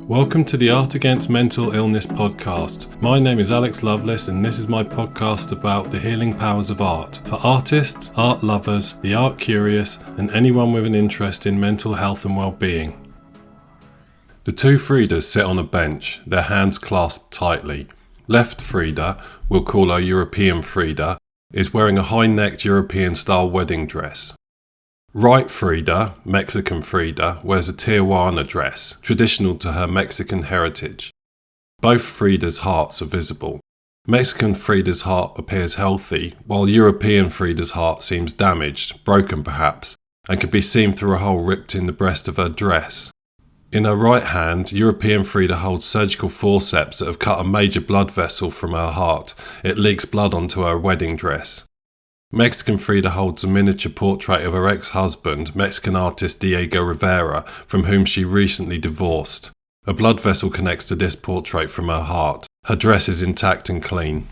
Welcome to the Art Against Mental Illness podcast. My name is Alex Lovelace and this is my podcast about the healing powers of art for artists, art lovers, the art curious and anyone with an interest in mental health and well-being. The two Fridas sit on a bench, their hands clasped tightly. Left Frida, we'll call her European Frida, is wearing a high-necked European-style wedding dress. Right Frida, Mexican Frida, wears a Tijuana dress, traditional to her Mexican heritage. Both Frida's hearts are visible. Mexican Frida's heart appears healthy, while European Frida's heart seems damaged, broken perhaps, and can be seen through a hole ripped in the breast of her dress. In her right hand, European Frida holds surgical forceps that have cut a major blood vessel from her heart. It leaks blood onto her wedding dress. Mexican Frida holds a miniature portrait of her ex-husband, Mexican artist Diego Rivera, from whom she recently divorced. A blood vessel connects to this portrait from her heart. Her dress is intact and clean.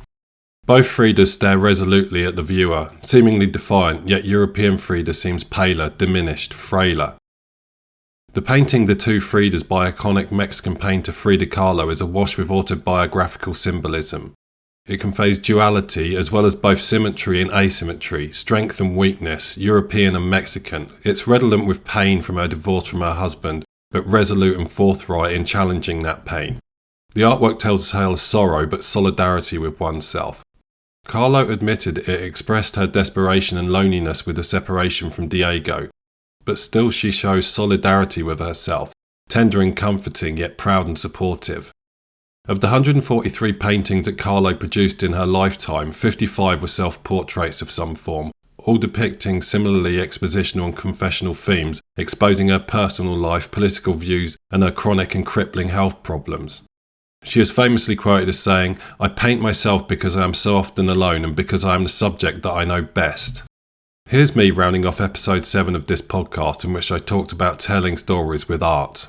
Both Fridas stare resolutely at the viewer, seemingly defiant, yet European Frida seems paler, diminished, frailer. The painting The Two Fridas by iconic Mexican painter Frida Kahlo is awash with autobiographical symbolism. It conveys duality as well as both symmetry and asymmetry, strength and weakness, European and Mexican. It's redolent with pain from her divorce from her husband, but resolute and forthright in challenging that pain. The artwork tells a tale of sorrow but solidarity with oneself. Kahlo admitted it expressed her desperation and loneliness with the separation from Diego, but still she shows solidarity with herself, tender and comforting yet proud and supportive. Of the 143 paintings that Kahlo produced in her lifetime, 55 were self-portraits of some form, all depicting similarly expositional and confessional themes, exposing her personal life, political views, and her chronic and crippling health problems. She is famously quoted as saying, "I paint myself because I am so often alone and because I am the subject that I know best." Here's me rounding off episode 7 of this podcast in which I talked about telling stories with art.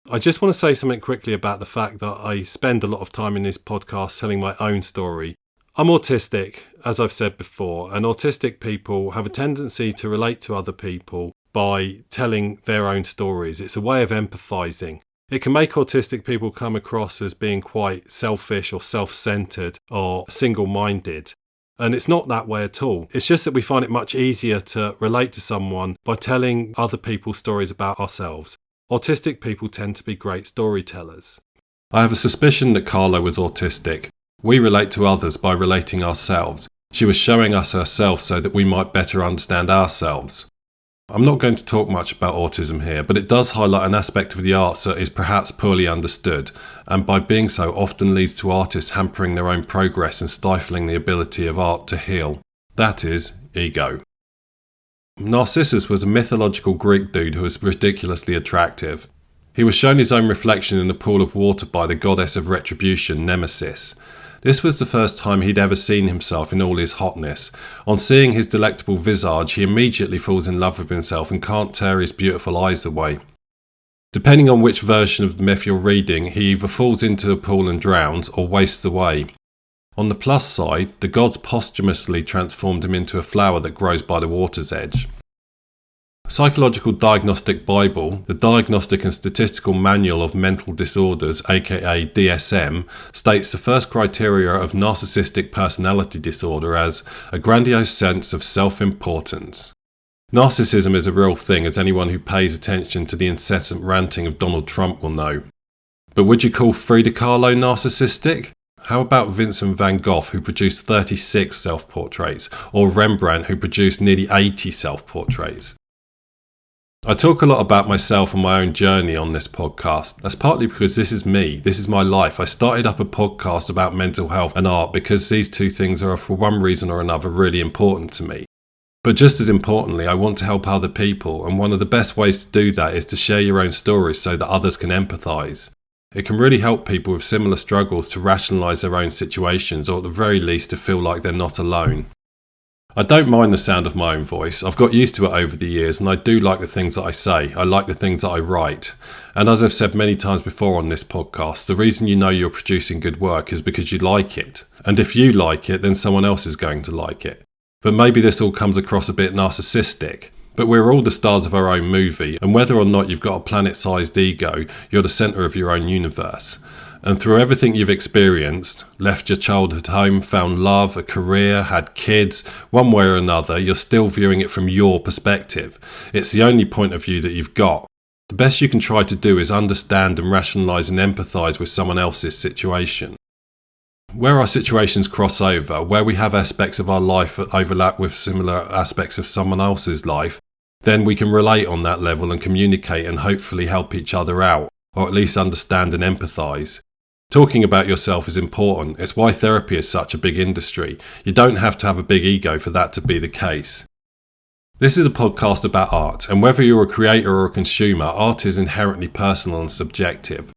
I just want to say something quickly about the fact that I spend a lot of time in this podcast telling my own story. I'm autistic, as I've said before, and autistic people have a tendency to relate to other people by telling their own stories. It's a way of empathising. It can make autistic people come across as being quite selfish or self-centred or single-minded. And it's not that way at all. It's just that we find it much easier to relate to someone by telling other people stories about ourselves. Autistic people tend to be great storytellers. I have a suspicion that Kahlo was autistic. We relate to others by relating ourselves. She was showing us herself so that we might better understand ourselves. I'm not going to talk much about autism here, but it does highlight an aspect of the arts that is perhaps poorly understood, and by being so often leads to artists hampering their own progress and stifling the ability of art to heal. That is, ego. Narcissus was a mythological Greek dude who was ridiculously attractive. He was shown his own reflection in a pool of water by the goddess of retribution, Nemesis. This was the first time he'd ever seen himself in all his hotness. On seeing his delectable visage, he immediately falls in love with himself and can't tear his beautiful eyes away. Depending on which version of the myth you're reading, he either falls into the pool and drowns or wastes away. On the plus side, the gods posthumously transformed him into a flower that grows by the water's edge. Psychological Diagnostic Bible, the Diagnostic and Statistical Manual of Mental Disorders, aka DSM, states the first criteria of narcissistic personality disorder as a grandiose sense of self-importance. Narcissism is a real thing, as anyone who pays attention to the incessant ranting of Donald Trump will know. But would you call Frida Kahlo narcissistic? How about Vincent van Gogh, who produced 36 self-portraits, or Rembrandt, who produced nearly 80 self-portraits? I talk a lot about myself and my own journey on this podcast. That's partly because this is me, this is my life. I started up a podcast about mental health and art because these two things are, for one reason or another, really important to me. But just as importantly, I want to help other people, and one of the best ways to do that is to share your own stories so that others can empathise. It can really help people with similar struggles to rationalise their own situations, or at the very least to feel like they're not alone. I don't mind the sound of my own voice. I've got used to it over the years, and I do like the things that I say. I like the things that I write. And as I've said many times before on this podcast, the reason you know you're producing good work is because you like it. And if you like it, then someone else is going to like it. But maybe this all comes across a bit narcissistic. But we're all the stars of our own movie, and whether or not you've got a planet-sized ego, you're the centre of your own universe. And through everything you've experienced, left your childhood home, found love, a career, had kids, one way or another, you're still viewing it from your perspective. It's the only point of view that you've got. The best you can try to do is understand and rationalise and empathise with someone else's situation. Where our situations cross over, where we have aspects of our life that overlap with similar aspects of someone else's life, then we can relate on that level and communicate and hopefully help each other out, or at least understand and empathise. Talking about yourself is important. It's why therapy is such a big industry. You don't have to have a big ego for that to be the case. This is a podcast about art, and whether you're a creator or a consumer, art is inherently personal and subjective.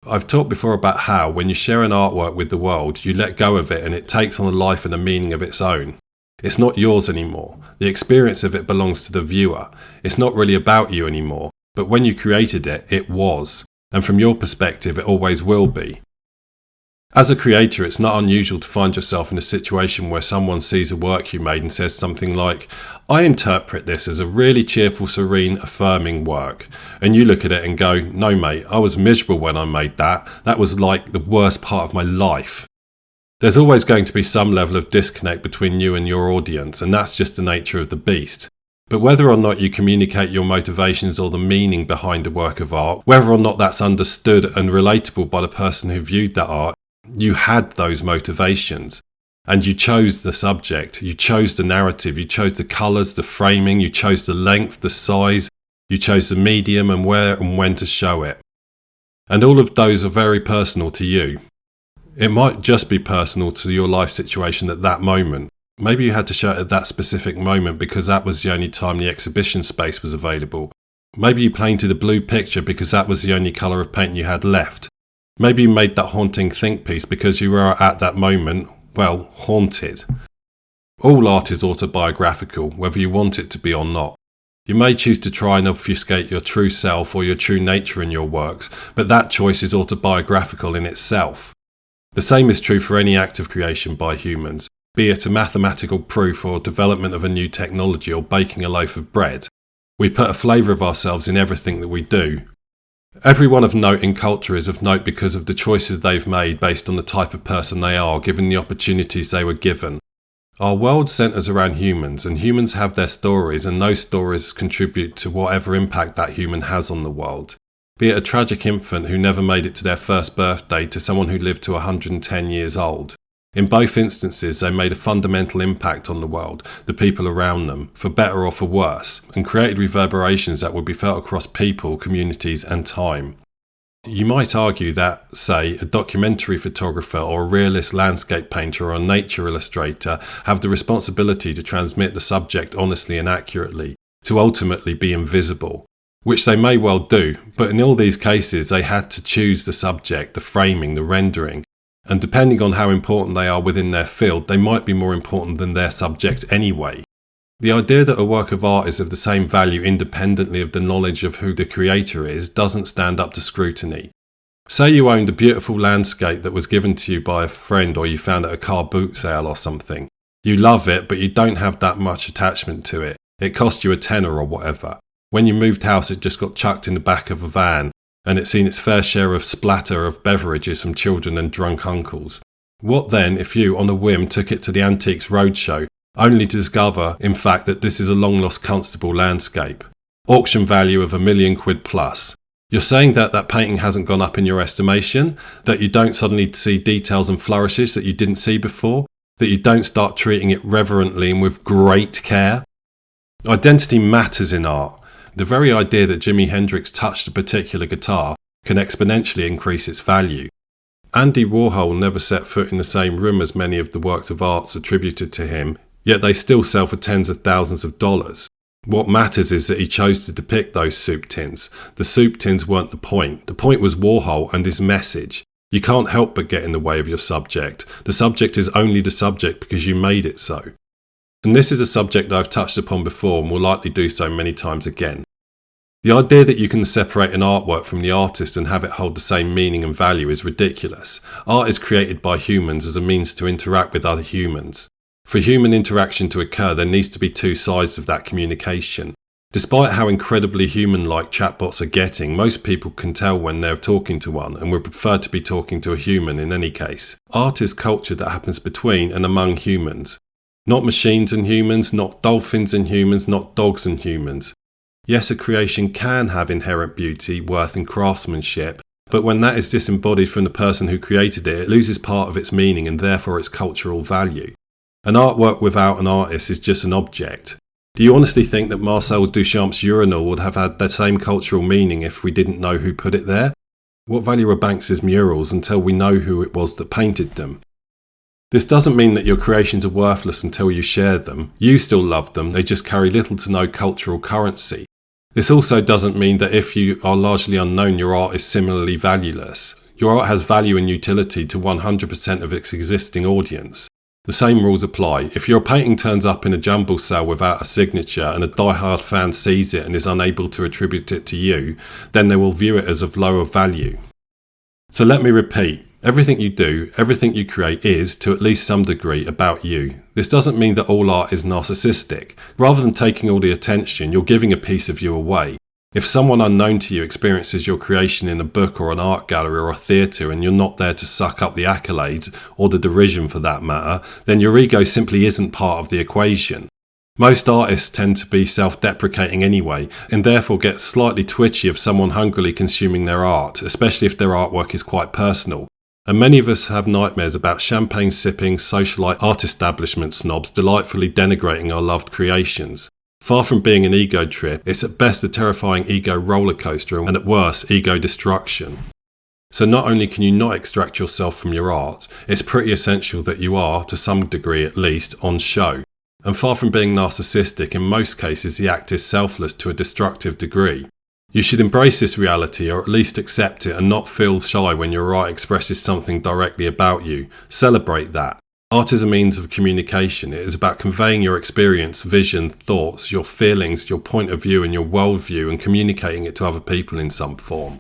I've talked before about how, when you share an artwork with the world, you let go of it and it takes on a life and a meaning of its own. It's not yours anymore. The experience of it belongs to the viewer. It's not really about you anymore, but when you created it, it was. And from your perspective, it always will be. As a creator, it's not unusual to find yourself in a situation where someone sees a work you made and says something like, "I interpret this as a really cheerful, serene, affirming work." And you look at it and go, "No mate, I was miserable when I made that. That was like the worst part of my life." There's always going to be some level of disconnect between you and your audience, and that's just the nature of the beast. But whether or not you communicate your motivations or the meaning behind a work of art, whether or not that's understood and relatable by the person who viewed that art, you had those motivations, and you chose the subject, you chose the narrative, you chose the colours, the framing, you chose the length, the size, you chose the medium and where and when to show it. And all of those are very personal to you. It might just be personal to your life situation at that moment. Maybe you had to show it at that specific moment because that was the only time the exhibition space was available. Maybe you painted a blue picture because that was the only colour of paint you had left. Maybe you made that haunting think piece because you were at that moment, well, haunted. All art is autobiographical, whether you want it to be or not. You may choose to try and obfuscate your true self or your true nature in your works, but that choice is autobiographical in itself. The same is true for any act of creation by humans, be it a mathematical proof or development of a new technology or baking a loaf of bread. We put a flavour of ourselves in everything that we do. Everyone of note in culture is of note because of the choices they've made based on the type of person they are, given the opportunities they were given. Our world centres around humans, and humans have their stories, and those stories contribute to whatever impact that human has on the world. Be it a tragic infant who never made it to their first birthday to someone who lived to 110 years old. In both instances, they made a fundamental impact on the world, the people around them, for better or for worse, and created reverberations that would be felt across people, communities, and time. You might argue that, say, a documentary photographer or a realist landscape painter or a nature illustrator have the responsibility to transmit the subject honestly and accurately, to ultimately be invisible, which they may well do, but in all these cases they had to choose the subject, the framing, the rendering, and depending on how important they are within their field, they might be more important than their subjects anyway. The idea that a work of art is of the same value independently of the knowledge of who the creator is doesn't stand up to scrutiny. Say you owned a beautiful landscape that was given to you by a friend or you found at a car boot sale or something. You love it, but you don't have that much attachment to it. It cost you a tenner or whatever. When you moved house, it just got chucked in the back of a van, and it's seen its fair share of splatter of beverages from children and drunk uncles. What then if you, on a whim, took it to the Antiques Roadshow, only to discover, in fact, that this is a long-lost Constable landscape? Auction value of £1 million plus. You're saying that that painting hasn't gone up in your estimation? That you don't suddenly see details and flourishes that you didn't see before? That you don't start treating it reverently and with great care? Identity matters in art. The very idea that Jimi Hendrix touched a particular guitar can exponentially increase its value. Andy Warhol never set foot in the same room as many of the works of art attributed to him, yet they still sell for tens of thousands of dollars. What matters is that he chose to depict those soup tins. The soup tins weren't the point. The point was Warhol and his message. You can't help but get in the way of your subject. The subject is only the subject because you made it so. And this is a subject that I've touched upon before and will likely do so many times again. The idea that you can separate an artwork from the artist and have it hold the same meaning and value is ridiculous. Art is created by humans as a means to interact with other humans. For human interaction to occur, there needs to be two sides of that communication. Despite how incredibly human-like chatbots are getting, most people can tell when they're talking to one and would prefer to be talking to a human in any case. Art is culture that happens between and among humans. Not machines and humans, not dolphins and humans, not dogs and humans. Yes, a creation can have inherent beauty, worth and craftsmanship, but when that is disembodied from the person who created it, it loses part of its meaning and therefore its cultural value. An artwork without an artist is just an object. Do you honestly think that Marcel Duchamp's urinal would have had the same cultural meaning if we didn't know who put it there? What value are Banks's murals until we know who it was that painted them? This doesn't mean that your creations are worthless until you share them. You still love them, they just carry little to no cultural currency. This also doesn't mean that if you are largely unknown, your art is similarly valueless. Your art has value and utility to 100% of its existing audience. The same rules apply. If your painting turns up in a jumble sale without a signature and a die-hard fan sees it and is unable to attribute it to you, then they will view it as of lower value. So let me repeat. Everything you do, everything you create is, to at least some degree, about you. This doesn't mean that all art is narcissistic. Rather than taking all the attention, you're giving a piece of you away. If someone unknown to you experiences your creation in a book or an art gallery or a theatre and you're not there to suck up the accolades, or the derision for that matter, then your ego simply isn't part of the equation. Most artists tend to be self-deprecating anyway, and therefore get slightly twitchy of someone hungrily consuming their art, especially if their artwork is quite personal. And many of us have nightmares about champagne-sipping, socialite art establishment snobs delightfully denigrating our loved creations. Far from being an ego trip, it's at best a terrifying ego roller coaster and at worst, ego destruction. So not only can you not extract yourself from your art, it's pretty essential that you are, to some degree at least, on show. And far from being narcissistic, in most cases the act is selfless to a destructive degree. You should embrace this reality, or at least accept it, and not feel shy when your art expresses something directly about you. Celebrate that. Art is a means of communication. It is about conveying your experience, vision, thoughts, your feelings, your point of view and your worldview, and communicating it to other people in some form.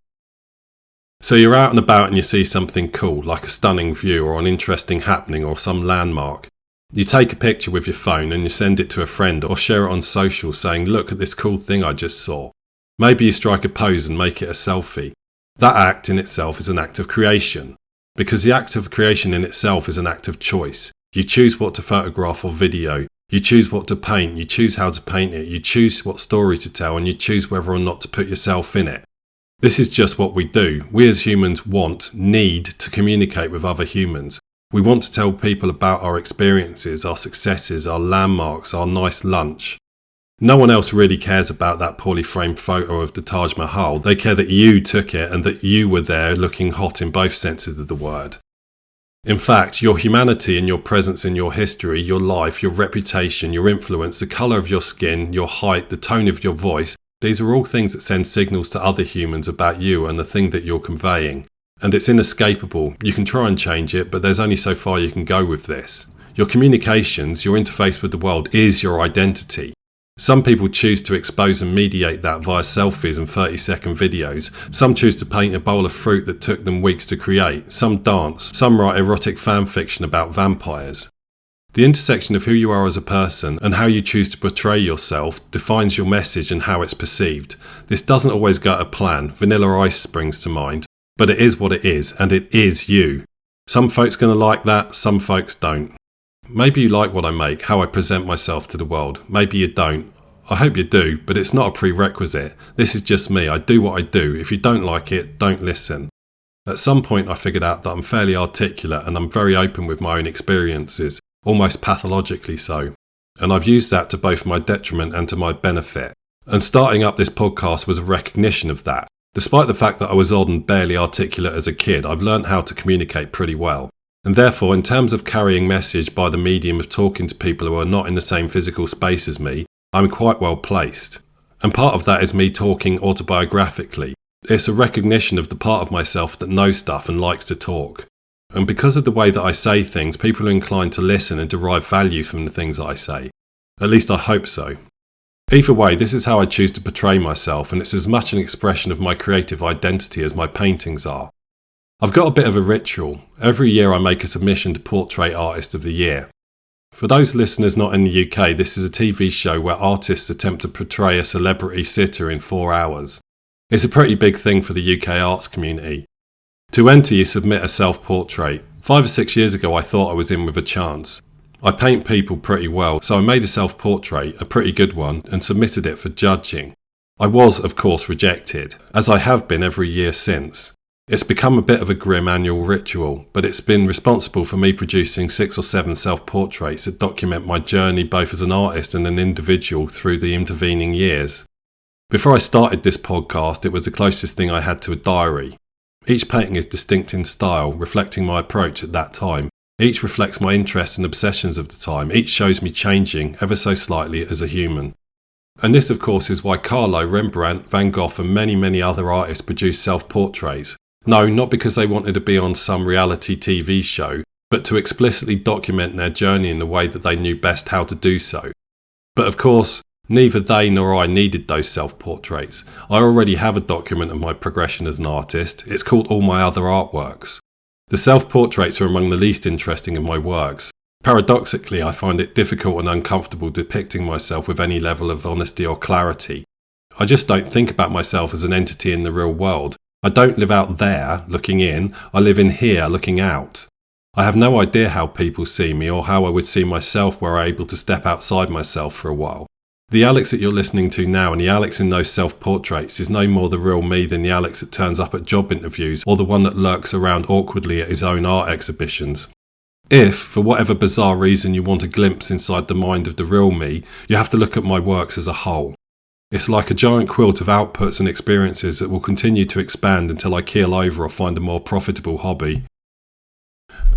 So you're out and about and you see something cool, like a stunning view or an interesting happening or some landmark. You take a picture with your phone and you send it to a friend or share it on social saying, "Look at this cool thing I just saw." Maybe you strike a pose and make it a selfie. That act in itself is an act of creation. Because the act of creation in itself is an act of choice. You choose what to photograph or video. You choose what to paint. You choose how to paint it. You choose what story to tell, and you choose whether or not to put yourself in it. This is just what we do. We as humans need to communicate with other humans. We want to tell people about our experiences, our successes, our landmarks, our nice lunch. No one else really cares about that poorly framed photo of the Taj Mahal. They care that you took it and that you were there looking hot in both senses of the word. In fact, your humanity and your presence in your history, your life, your reputation, your influence, the colour of your skin, your height, the tone of your voice, these are all things that send signals to other humans about you and the thing that you're conveying. And it's inescapable. You can try and change it, but there's only so far you can go with this. Your communications, your interface with the world is your identity. Some people choose to expose and mediate that via selfies and 30-second videos. Some choose to paint a bowl of fruit that took them weeks to create. Some dance. Some write erotic fan fiction about vampires. The intersection of who you are as a person and how you choose to portray yourself defines your message and how it's perceived. This doesn't always go to plan. Vanilla Ice springs to mind. But it is what it is, and it is you. Some folks going to like that, some folks don't. Maybe you like what I make, how I present myself to the world. Maybe you don't. I hope you do, but it's not a prerequisite. This is just me. I do what I do. If you don't like it, don't listen. At some point I figured out that I'm fairly articulate and I'm very open with my own experiences, almost pathologically so. And I've used that to both my detriment and to my benefit. And starting up this podcast was a recognition of that. Despite the fact that I was odd and barely articulate as a kid, I've learned how to communicate pretty well. And therefore, in terms of carrying message by the medium of talking to people who are not in the same physical space as me, I'm quite well placed. And part of that is me talking autobiographically. It's a recognition of the part of myself that knows stuff and likes to talk. And because of the way that I say things, people are inclined to listen and derive value from the things that I say. At least I hope so. Either way, this is how I choose to portray myself, and it's as much an expression of my creative identity as my paintings are. I've got a bit of a ritual. Every year I make a submission to Portrait Artist of the Year. For those listeners not in the UK, this is a TV show where artists attempt to portray a celebrity sitter in 4 hours. It's a pretty big thing for the UK arts community. To enter, you submit a self-portrait. 5 or 6 years ago, I thought I was in with a chance. I paint people pretty well, so I made a self-portrait, a pretty good one, and submitted it for judging. I was, of course, rejected, as I have been every year since. It's become a bit of a grim annual ritual, but it's been responsible for me producing 6 or 7 self-portraits that document my journey both as an artist and an individual through the intervening years. Before I started this podcast, it was the closest thing I had to a diary. Each painting is distinct in style, reflecting my approach at that time. Each reflects my interests and obsessions of the time. Each shows me changing, ever so slightly, as a human. And this, of course, is why Kahlo, Rembrandt, Van Gogh and many other artists produced self-portraits. No, not because they wanted to be on some reality TV show, but to explicitly document their journey in the way that they knew best how to do so. But of course, neither they nor I needed those self-portraits. I already have a document of my progression as an artist. It's called All My Other Artworks. The self-portraits are among the least interesting of my works. Paradoxically, I find it difficult and uncomfortable depicting myself with any level of honesty or clarity. I just don't think about myself as an entity in the real world. I don't live out there, looking in, I live in here, looking out. I have no idea how people see me or how I would see myself were I able to step outside myself for a while. The Alex that you're listening to now and the Alex in those self-portraits is no more the real me than the Alex that turns up at job interviews or the one that lurks around awkwardly at his own art exhibitions. If, for whatever bizarre reason, you want a glimpse inside the mind of the real me, you have to look at my works as a whole. It's like a giant quilt of outputs and experiences that will continue to expand until I keel over or find a more profitable hobby.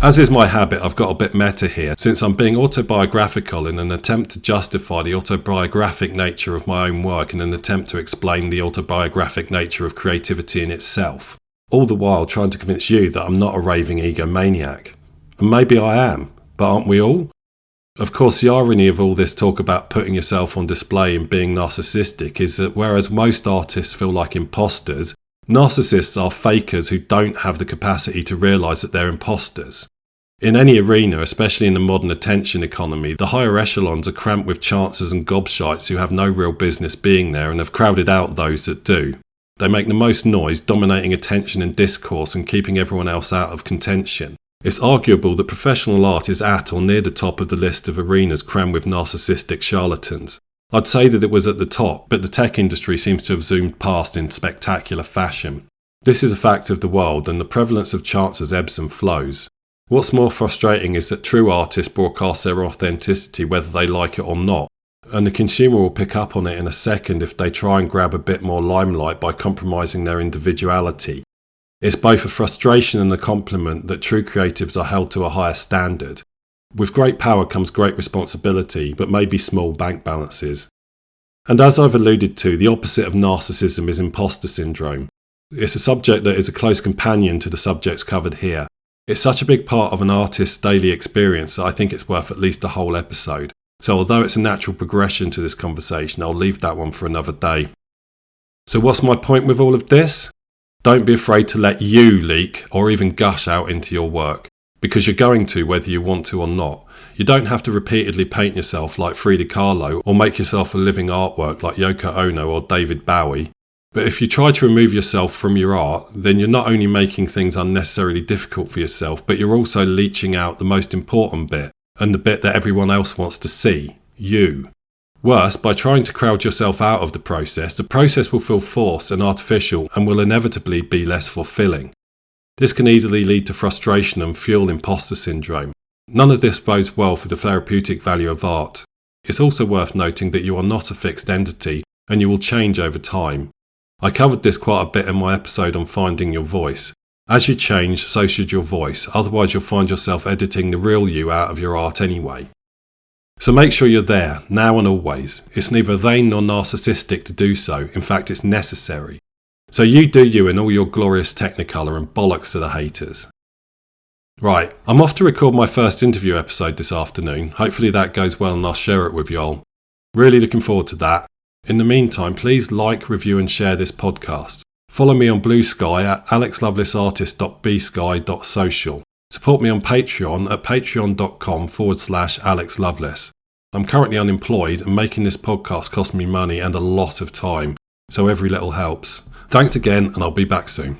As is my habit, I've got a bit meta here, since I'm being autobiographical in an attempt to justify the autobiographic nature of my own work in an attempt to explain the autobiographic nature of creativity in itself, all the while trying to convince you that I'm not a raving egomaniac. And maybe I am, but aren't we all? Of course, the irony of all this talk about putting yourself on display and being narcissistic is that whereas most artists feel like imposters, narcissists are fakers who don't have the capacity to realise that they're imposters. In any arena, especially in the modern attention economy, the higher echelons are cramped with chancers and gobshites who have no real business being there and have crowded out those that do. They make the most noise, dominating attention and discourse and keeping everyone else out of contention. It's arguable that professional art is at or near the top of the list of arenas crammed with narcissistic charlatans. I'd say that it was at the top, but the tech industry seems to have zoomed past in spectacular fashion. This is a fact of the world, and the prevalence of chancers ebbs and flows. What's more frustrating is that true artists broadcast their authenticity whether they like it or not, and the consumer will pick up on it in a second if they try and grab a bit more limelight by compromising their individuality. It's both a frustration and a compliment that true creatives are held to a higher standard. With great power comes great responsibility, but maybe small bank balances. And as I've alluded to, the opposite of narcissism is imposter syndrome. It's a subject that is a close companion to the subjects covered here. It's such a big part of an artist's daily experience that I think it's worth at least a whole episode. So although it's a natural progression to this conversation, I'll leave that one for another day. So what's my point with all of this? Don't be afraid to let you leak or even gush out into your work, because you're going to whether you want to or not. You don't have to repeatedly paint yourself like Frida Kahlo or make yourself a living artwork like Yoko Ono or David Bowie. But if you try to remove yourself from your art, then you're not only making things unnecessarily difficult for yourself, but you're also leeching out the most important bit, and the bit that everyone else wants to see, you. Worse, by trying to crowd yourself out of the process will feel forced and artificial and will inevitably be less fulfilling. This can easily lead to frustration and fuel imposter syndrome. None of this bodes well for the therapeutic value of art. It's also worth noting that you are not a fixed entity and you will change over time. I covered this quite a bit in my episode on finding your voice. As you change, so should your voice, otherwise you'll find yourself editing the real you out of your art anyway. So make sure you're there, now and always. It's neither vain nor narcissistic to do so, in fact it's necessary. So you do you in all your glorious technicolor and bollocks to the haters. Right, I'm off to record my first interview episode this afternoon. Hopefully that goes well and I'll share it with y'all. Really looking forward to that. In the meantime, please like, review and share this podcast. Follow me on Blue Sky at alexlovelaceartist.bsky.social. Support me on Patreon at patreon.com/AlexLovelace. I'm currently unemployed and making this podcast cost me money and a lot of time, so every little helps. Thanks again, and I'll be back soon.